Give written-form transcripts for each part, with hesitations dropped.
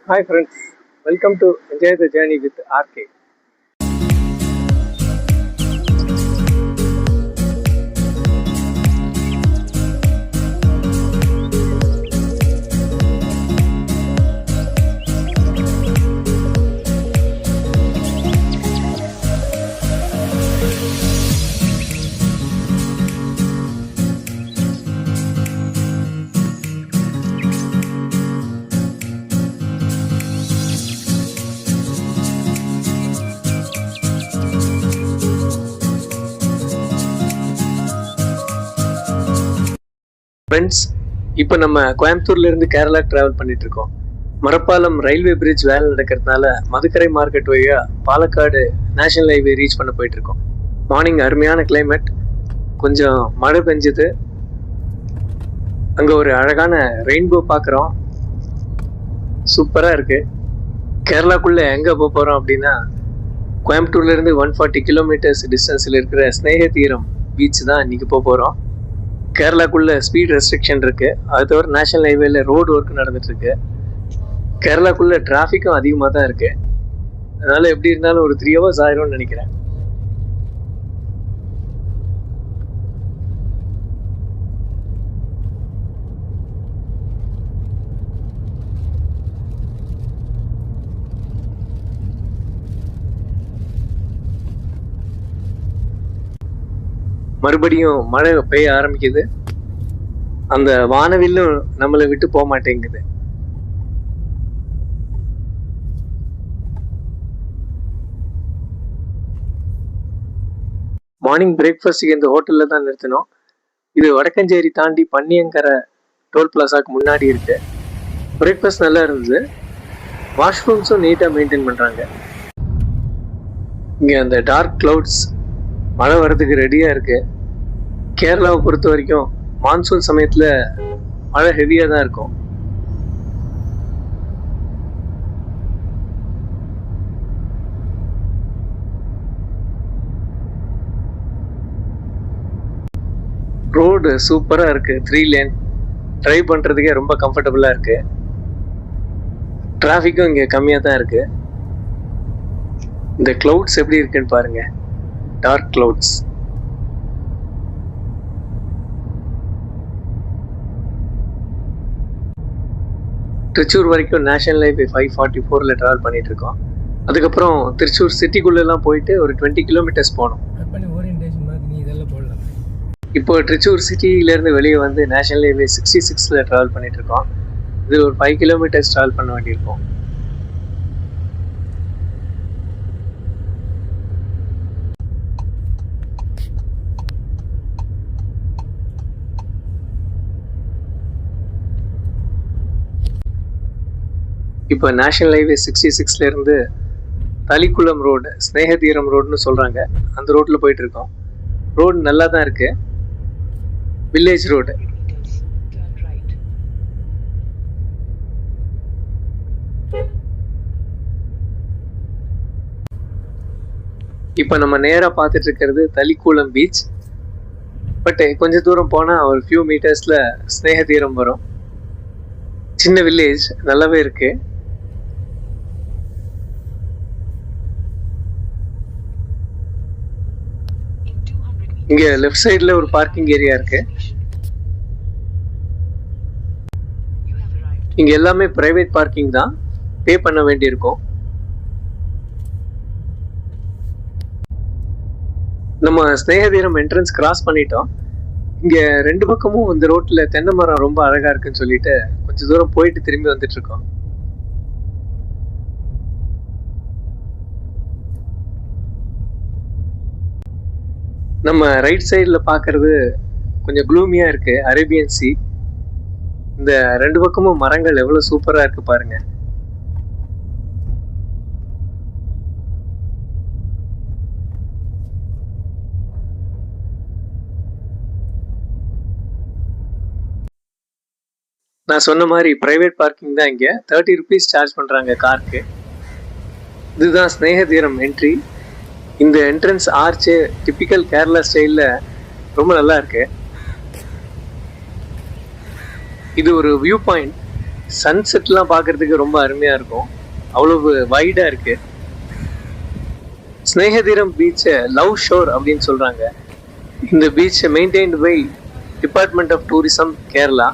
Hi friends, welcome to Enjoy the Journey with RK. Friends, இப்போ நம்ம கோயம்புத்தூர்லேருந்து Kerala travel பண்ணிட்டு இருக்கோம். மரப்பாலம் ரயில்வே பிரிட்ஜ் வேலை நடக்கிறதுனால மதுக்கரை மார்க்கெட் வழியாக பாலக்காடு நேஷனல் ஹைவே ரீச் பண்ண போயிட்டு இருக்கோம். மார்னிங் அருமையான கிளைமேட், கொஞ்சம் மழை பெஞ்சுது. அங்கே ஒரு அழகான ரெயின்போ பார்க்குறோம், சூப்பராக இருக்குது. கேரளாக்குள்ளே எங்கே போக போகிறோம் அப்படின்னா, கோயம்புத்தூர்லேருந்து 140 கிலோமீட்டர்ஸ் டிஸ்டன்ஸில் இருக்கிற ஸ்னேக தீரம் பீச் தான் இன்றைக்கி போக போகிறோம். கேரளாக்குள்ள ஸ்பீட் ரெஸ்ட்ரிக்ஷன் இருக்கு, அது தவிர நேஷனல் ஹைவேல ரோடு ஒர்க் நடந்துட்டு இருக்கு. கேரளாக்குள்ள டிராஃபிக்கும் அதிகமாக தான் இருக்கு. அதனால எப்படி இருந்தாலும் ஒரு 3 hours ஆயிரும்னு நினைக்கிறேன். மறுபடியும் மழை பெய்ய ஆரம்பிக்குது. அந்த வானவில்லும் நம்மளை விட்டு போக மாட்டேங்குது. மார்னிங் பிரேக்ஃபாஸ்ட்டுக்கு இந்த ஹோட்டல்ல தான் நிறுத்தினோம். இது வடக்கஞ்சேரி தாண்டி பன்னியங்கரை டோல் பிளாசாக்கு முன்னாடி இருக்கு. பிரேக்ஃபாஸ்ட் நல்லா இருந்தது. வாஷ்ரூம்ஸும் நீட்டாக மெயின்டைன் பண்ணுறாங்க. இங்கே அந்த டார்க் கிளவுட்ஸ் மழை வர்றதுக்கு ரெடியாக இருக்கு. கேரளாவை பொறுத்த வரைக்கும் மான்சூன் சமயத்தில் மழை ஹெவியாக தான் இருக்கும். ரோடு சூப்பராக இருக்கு, 3 lane டிரைவ் பண்ணுறதுக்கே ரொம்ப கம்ஃபர்டபுளாக இருக்கு. டிராஃபிக்கும் இங்கே கம்மியாக தான் இருக்கு. இந்த கிளவுட்ஸ் எப்படி இருக்குன்னு பாருங்க, டார்க் கிளவுட்ஸ். திருச்சூர் வரைக்கும் நேஷனல் ஹைவே 544 ட்ராவல் பண்ணிட்டு இருக்கோம். அதுக்கப்புறம் திருச்சூர் சிட்டிக்குள்ளெல்லாம் போயிட்டு ஒரு 20 கிலோமீட்டர்ஸ் போனோம். இப்போ திருச்சூர் சிட்டியிலேருந்து வெளியே வந்து நேஷனல் ஹைவே 66 ட்ராவல் பண்ணிட்டு இருக்கோம். இது ஒரு 5 கிலோமீட்டர்ஸ் ட்ராவல் பண்ண வேண்டியிருக்கும். இப்போ நேஷனல் ஹைவே 66 தலிக்குளம் ரோடு, ஸ்னேகதீரம் ரோடுன்னு சொல்கிறாங்க, அந்த ரோட்டில் போயிட்டு இருக்கோம். ரோடு நல்லா தான் இருக்கு, வில்லேஜ் ரோடு. இப்போ நம்ம நேராக பார்த்துட்டு இருக்கிறது தலிக்குளம் பீச். பட் கொஞ்சம் தூரம் போனால் ஒரு ஃபியூ மீட்டர்ஸில் ஸ்னேகதீரம் வரும். சின்ன வில்லேஜ், நல்லாவே இருக்கு. இங்க லெஃப்ட் சைடுல ஒரு பார்க்கிங் ஏரியா இருக்கு. இங்க எல்லாமே பிரைவேட் பார்க்கிங் தான், பே பண்ண வேண்டியிருக்கும். நம்ம ஸ்னேகதீரம் என்ட்ரன்ஸ் கிராஸ் பண்ணிட்டோம். இங்க 2 பக்கமும் இந்த ரோட்ல தென்னை மரம் ரொம்ப அழகா இருக்குன்னு சொல்லிட்டு கொஞ்சம் தூரம் போயிட்டு திரும்பி வந்துட்டு இருக்கோம். நம்ம ரைட் சைடில் பார்க்கறது கொஞ்சம் க்ளூமியாக இருக்குது, அரேபியன் சி. இந்த 2 பக்கமும் மரங்கள் எவ்வளோ சூப்பராக இருக்குது பாருங்க. நான் சொன்ன மாதிரி ப்ரைவேட் பார்க்கிங் தான். இங்கே 30 rupees சார்ஜ் பண்ணுறாங்க காருக்கு. இதுதான் ஸ்னேகதீரம் என்ட்ரி. இந்த என்ட்ரன்ஸ் ஆர்ச்சு டிப்பிக்கல் கேரளா ஸ்டைலில் ரொம்ப நல்லா இருக்கு. இது ஒரு வியூ பாயிண்ட். சன்செட்லாம் பார்க்கறதுக்கு ரொம்ப அருமையாக இருக்கும். அவ்வளவு வைடாக இருக்குது. ஸ்னேகதீரம் பீச்சை லவ் ஷோர் அப்படின்னு சொல்கிறாங்க. இந்த beach maintained by department of tourism Kerala.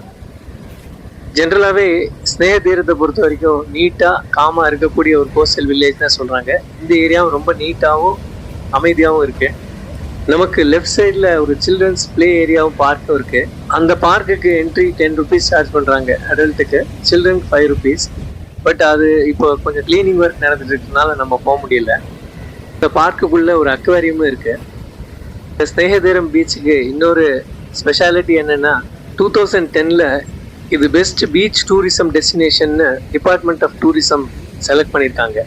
ஜென்ரலாகவே ஸ்னேகதீரத்தை பொறுத்த வரைக்கும் நீட்டாக காமாக இருக்கக்கூடிய ஒரு கோஸ்டல் வில்லேஜ் தான் சொல்கிறாங்க. இந்த ஏரியாவும் ரொம்ப நீட்டாகவும் அமைதியாகவும் இருக்குது. நமக்கு லெஃப்ட் சைடில் ஒரு சில்ட்ரன்ஸ் ப்ளே ஏரியாவும் பார்க்கும் இருக்குது. அந்த பார்க்குக்கு என்ட்ரி 10 rupees சார்ஜ் பண்ணுறாங்க அடல்ட்டுக்கு, சில்ட்ரனுக்கு 5 rupees. பட் அது இப்போ கொஞ்சம் க்ளீனிங் ஒர்க் நடந்துட்டு இருக்கனால நம்ம போக முடியல. இந்த பார்க்குக்குள்ளே ஒரு அக்வாரியமும் இருக்குது. இந்த ஸ்னேகதீரம் பீச்சுக்கு இன்னொரு ஸ்பெஷாலிட்டி என்னென்னா 2010 இது பெஸ்ட் பீச் டூரிசம் டெஸ்டினேஷன்னு டிபார்ட்மெண்ட் ஆஃப் டூரிசம் செலக்ட் பண்ணியிருக்காங்க.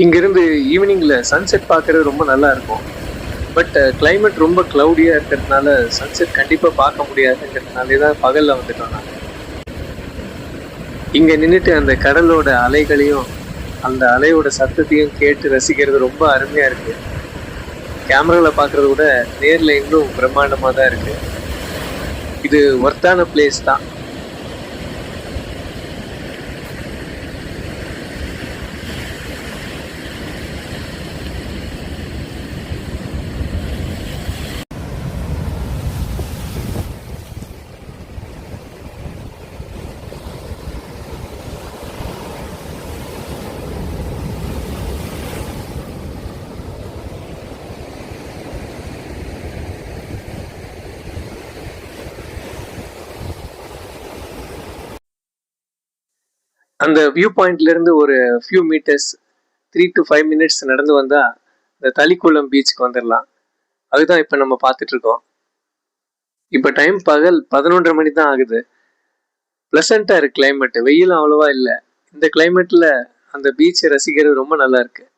இங்கேருந்து ஈவினிங்கில் சன்செட் பார்க்குறது ரொம்ப நல்லா இருக்கும். பட் கிளைமேட் ரொம்ப க்ளவுடியாக இருக்கிறதுனால சன்செட் கண்டிப்பாக பார்க்க முடியாதுங்கிறதுனாலே தான் பகலில் வந்துட்டோம் நாங்கள். இங்கே நின்றுட்டு அந்த கடலோட அலைகளையும் அந்த அலையோட சத்தத்தையும் கேட்டு ரசிக்கிறது ரொம்ப அருமையாக இருக்குது. கேமராவில் பார்க்குறத விட நேரில் இன்னும் பிரம்மாண்டமாக தான் இருக்குது. இது ஒர்த்தான பிளேஸ் தான். அந்த வியூ பாயிண்ட்லேருந்து ஒரு ஃபியூ மீட்டர்ஸ் 3 to 5 minutes நடந்து வந்தால் இந்த தளிக்குளம் பீச்சுக்கு வந்துடலாம். அதுதான் இப்போ நம்ம பார்த்துட்ருக்கோம். இப்போ டைம் பகல் 11:30 மணி தான் ஆகுது. ப்ளசண்ட்டாக இருக்குது கிளைமேட்டு. வெயிலும் அவ்வளோவா இல்லை. இந்த கிளைமேட்டில் அந்த பீச்சை ரசிக்கிறது ரொம்ப நல்லா இருக்குது.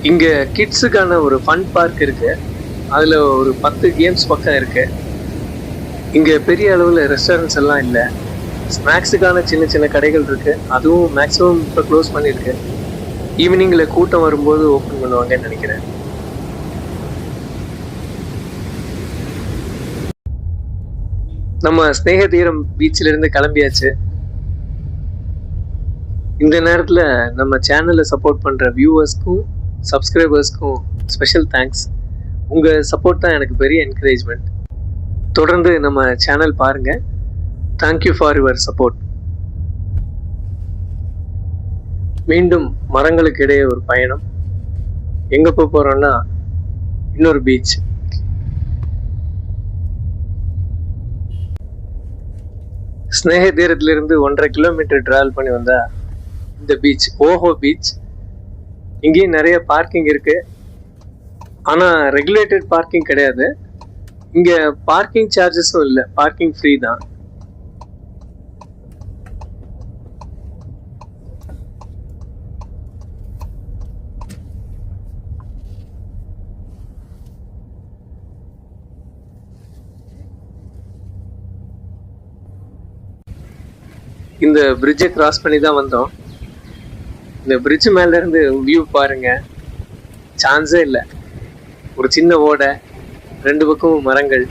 இங்கே கிட்ஸுக்கான ஒரு ஃபன் பார்க் இருக்குது. அதில் ஒரு 10 கேம்ஸ் பக்கம் இருக்குது. இங்கே பெரிய அளவில் ரெஸ்டாரண்ட்ஸ் எல்லாம் இல்லை. ஸ்நாக்ஸுக்கான சின்ன சின்ன கடைகள் இருக்குது. அதுவும் மேக்ஸிமம் இப்போ க்ளோஸ் பண்ணியிருக்கு. ஈவினிங்கில் கூட்டம் வரும்போது ஓப்பன் பண்ணுவாங்கன்னு நினைக்கிறேன். நம்ம ஸ்னேகதீரம் பீச்சிலிருந்து கிளம்பியாச்சு. இந்த நேரத்தில் நம்ம சேனலை சப்போர்ட் பண்ணுற வியூவர்ஸ்க்கும் சப்ஸ்கிரைபர்ஸ்க்கும் ஸ்பெஷல் தேங்க்ஸ். உங்கள் சப்போர்ட் தான் எனக்கு பெரிய என்கரேஜ்மெண்ட். தொடர்ந்து நம்ம சேனல் பாருங்கள். Thank you for your support. மீண்டும் மரங்களுக்கு இடையே ஒரு பயணம். எங்கே போக போகிறோன்னா இன்னொரு பீச். ஸ்னேகதீரத்திலிருந்து 1.5 கிலோமீட்டர் ட்ராவல் பண்ணி வந்தால் இந்த பீச் ஓஹோ பீச். இங்கேயும் நிறைய பார்க்கிங் இருக்கு. ஆனால் ரெகுலேட்டட் பார்க்கிங் கிடையாது. இங்கே பார்க்கிங் சார்ஜஸும் இல்லை, பார்க்கிங் ஃப்ரீ தான். இந்த பிரிட்ஜை கிராஸ் பண்ணி தான் வந்தோம். இந்த பிரிட்ஜ் மேல இருந்து வியூ பாருங்க, சான்ஸே இல்லை. ஒரு சின்ன ஓடை, 2 பக்கமும் மரங்கள்.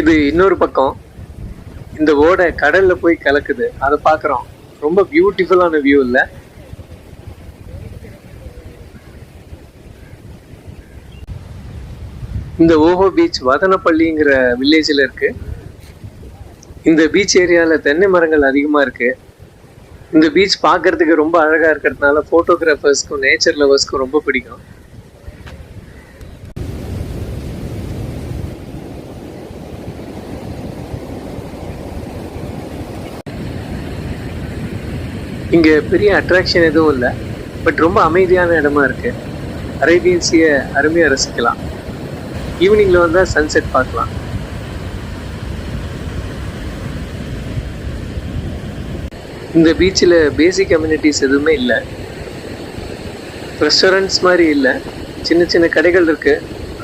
இது இன்னொரு பக்கம். இந்த ஓடை கடல்ல போய் கலக்குது, அதை பார்க்குறோம். ரொம்ப பியூட்டிஃபுல்லான வியூ இல்லை? இந்த ஓஹோ பீச் வதனப்பள்ளிங்கிற வில்லேஜில் இருக்கு. இந்த பீச் ஏரியாவில் தென்னை மரங்கள் அதிகமாக இருக்கு. இந்த பீச் பார்க்கறதுக்கு ரொம்ப அழகாக இருக்கிறதுனால ஃபோட்டோகிராஃபர்ஸ்க்கும் நேச்சர் லவர்ஸ்க்கும் ரொம்ப பிடிக்கும். இங்கே பெரிய அட்ராக்ஷன் எதுவும் இல்லை, பட் ரொம்ப அமைதியான இடமா இருக்கு. அரேபியன் சீயை அருமையாக ரசிக்கலாம். ஈவினிங்கில் வந்தால் சன்செட் பார்க்கலாம். இந்த பீச்சில் பேசிக் கம்யூனிட்டிஸ் எதுவுமே இல்லை. ரெஸ்டாரண்ட்ஸ் மாதிரி இல்லை, சின்ன சின்ன கடைகள் இருக்கு,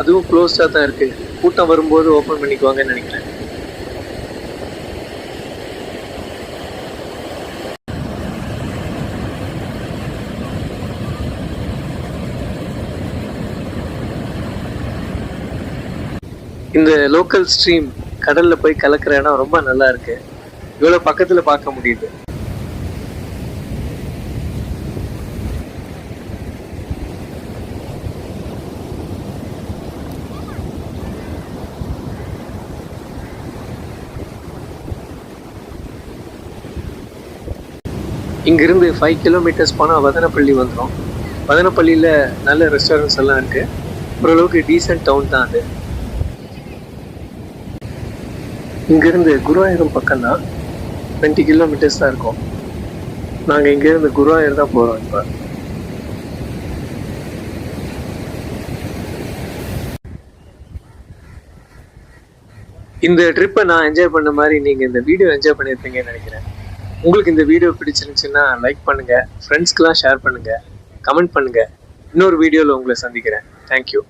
அதுவும் க்ளோஸ்டாக தான் இருக்கு. கூட்டம் வரும்போது ஓப்பன் பண்ணிக்குவாங்கன்னு நினைக்கிறேன். இந்த லோக்கல் ஸ்ட்ரீம் கடல்ல போய் கலக்கிற இடம் ரொம்ப நல்லா இருக்கு. இவ்வளவு பக்கத்துல பார்க்க முடியுது. இங்கிருந்து 5 கிலோமீட்டர்ஸ் போனால் வதனப்பள்ளி வந்துடும். வதனப்பள்ளியில் நல்ல ரெஸ்டாரண்ட்ஸ் எல்லாம் இருக்கு. ஓரளவுக்கு டீசென்ட் டவுன் தான் அது. இங்கிருந்து குருவாயூரும் பக்கம் தான், 20 கிலோமீட்டர்ஸ் தான் இருக்கும். நாங்கள் இங்கிருந்து குருவாயூர் தான் போகிறோம் இப்போ. இந்த ட்ரிப்பை நான் என்ஜாய் பண்ண மாதிரி நீங்கள் இந்த வீடியோ என்ஜாய் பண்ணியிருப்பீங்கன்னு நினைக்கிறேன். உங்களுக்கு இந்த வீடியோ பிடிச்சிருந்துச்சுன்னா லைக் பண்ணுங்கள், ஃப்ரெண்ட்ஸ்க்கெலாம் ஷேர் பண்ணுங்கள், கமெண்ட் பண்ணுங்கள். இன்னொரு வீடியோவில் உங்களை சந்திக்கிறேன். தேங்க்யூ.